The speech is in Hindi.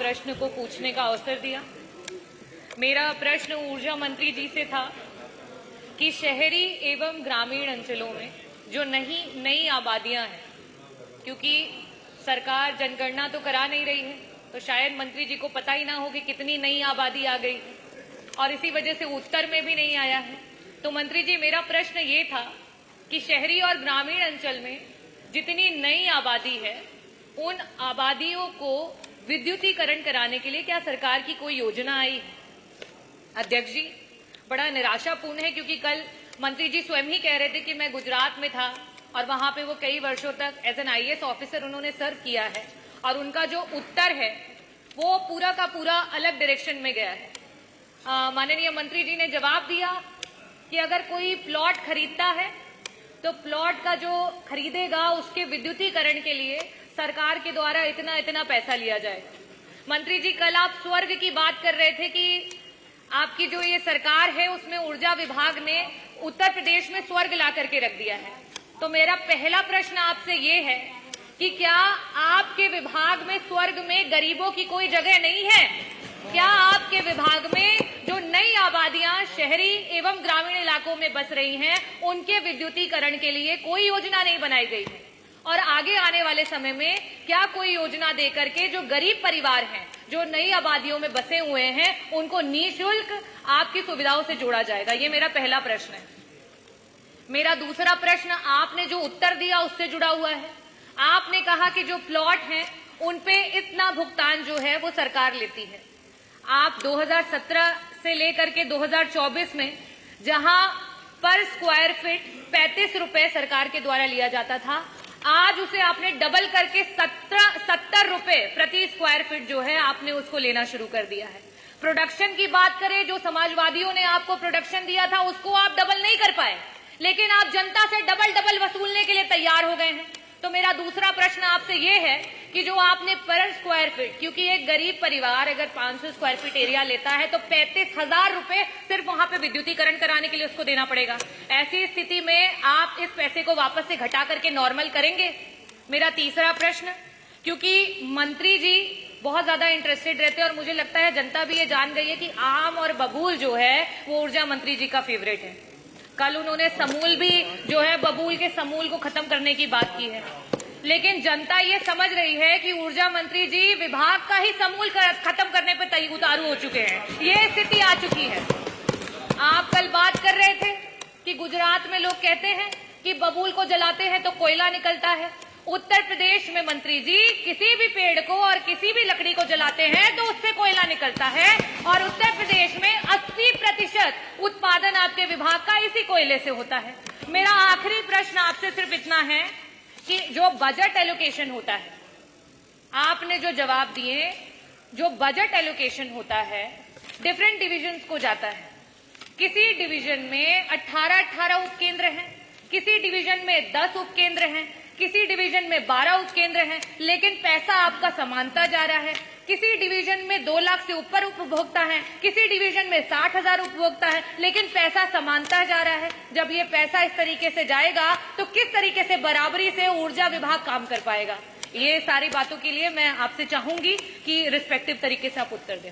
प्रश्न को पूछने का अवसर दिया। मेरा प्रश्न ऊर्जा मंत्री जी से था कि शहरी एवं ग्रामीण अंचलों में जो नई आबादियां हैं, क्योंकि सरकार जनगणना तो करा नहीं रही है, तो शायद मंत्री जी को पता ही ना हो कि कितनी नई आबादी आ गई है, और इसी वजह से उत्तर में भी नहीं आया है। तो मंत्री जी, मेरा प्रश्न ये था कि शहरी और ग्रामीण अंचल में जितनी नई आबादी है, उन आबादियों को विद्युतीकरण कराने के लिए क्या सरकार की कोई योजना आई है? अध्यक्ष जी, बड़ा निराशापूर्ण है, क्योंकि कल मंत्री जी स्वयं ही कह रहे थे कि मैं गुजरात में था और वहां पे वो कई वर्षों तक एज एन आईएएस ऑफिसर उन्होंने सर्व किया है, और उनका जो उत्तर है वो पूरा का पूरा अलग डायरेक्शन में गया है। माननीय मंत्री जी ने जवाब दिया कि अगर कोई प्लॉट खरीदता है तो प्लॉट का जो खरीदेगा उसके विद्युतीकरण के लिए सरकार के द्वारा इतना इतना पैसा लिया जाएगा। मंत्री जी, कल आप स्वर्ग की बात कर रहे थे कि आपकी जो ये सरकार है उसमें ऊर्जा विभाग ने उत्तर प्रदेश में स्वर्ग ला करके रख दिया है। तो मेरा पहला प्रश्न आपसे ये है कि क्या आपके विभाग में स्वर्ग में गरीबों की कोई जगह नहीं है? क्या आपके विभाग में जो नई आबादियां शहरी एवं ग्रामीण इलाकों में बस रही हैं, उनके विद्युतीकरण के लिए कोई योजना नहीं बनाई गई है? और आगे आने वाले समय में क्या कोई योजना देकर के जो गरीब परिवार हैं, जो नई आबादियों में बसे हुए हैं, उनको निःशुल्क आपकी सुविधाओं से जोड़ा जाएगा? ये मेरा पहला प्रश्न है। मेरा दूसरा प्रश्न आपने जो उत्तर दिया उससे जुड़ा हुआ है। आपने कहा कि जो प्लॉट हैं उन पे इतना भुगतान जो है वो सरकार लेती है। आप 2017 से लेकर के 2024 में जहां पर स्क्वायर फीट 35 रुपए सरकार के द्वारा लिया जाता था, आज उसे आपने डबल करके 70 रुपए प्रति स्क्वायर फीट जो है आपने उसको लेना शुरू कर दिया है। प्रोडक्शन की बात करें, जो समाजवादियों ने आपको प्रोडक्शन दिया था उसको आप डबल नहीं कर पाए, लेकिन आप जनता से डबल वसूलने के लिए तैयार हो गए हैं। तो मेरा दूसरा प्रश्न आपसे ये है कि जो आपने पर स्क्वायर फीट, क्योंकि एक गरीब परिवार अगर 500 स्क्वायर फीट एरिया लेता है तो 35,000 रुपए सिर्फ वहां पे विद्युतीकरण कराने के लिए उसको देना पड़ेगा। ऐसी स्थिति में आप इस पैसे को वापस से घटा करके नॉर्मल करेंगे? मेरा तीसरा प्रश्न, क्योंकि मंत्री जी बहुत ज्यादा इंटरेस्टेड रहते हैं और मुझे लगता है जनता भी ये जान गई है कि आम और बबूल जो है वो ऊर्जा मंत्री जी का फेवरेट है। कल उन्होंने समूल भी जो है बबूल के समूल को खत्म करने की बात की है, लेकिन जनता ये समझ रही है कि ऊर्जा मंत्री जी विभाग का ही समूल खत्म करने पर उतारू हो चुके हैं। ये स्थिति आ चुकी है। आप कल बात कर रहे थे कि गुजरात में लोग कहते हैं कि बबूल को जलाते हैं तो कोयला निकलता है। उत्तर प्रदेश में मंत्री जी किसी भी पेड़ को और किसी भी लकड़ी को जलाते हैं तो उससे कोयला निकलता है, और उत्तर प्रदेश में 80% उत्पादन आपके विभाग का इसी कोयले से होता है। मेरा आखिरी प्रश्न आपसे सिर्फ इतना है कि जो बजट एलोकेशन होता है, आपने जो जवाब दिए, जो बजट एलोकेशन होता है डिफरेंट डिविजन्स को जाता है। किसी डिवीजन में 18 उपकेंद्र हैं, किसी डिवीजन में 10 उपकेंद्र हैं, किसी डिवीजन में 12 उपकेंद्र हैं, लेकिन पैसा आपका समानता जा रहा है। किसी डिवीजन में 2 लाख से ऊपर उपभोक्ता हैं, किसी डिवीजन में 60,000 उपभोक्ता हैं, लेकिन पैसा समानता जा रहा है। जब ये पैसा इस तरीके से जाएगा तो किस तरीके से बराबरी से ऊर्जा विभाग काम कर पाएगा? ये सारी बातों के लिए मैं आपसे चाहूंगी कि रिस्पेक्टिव तरीके से आप उत्तर दें।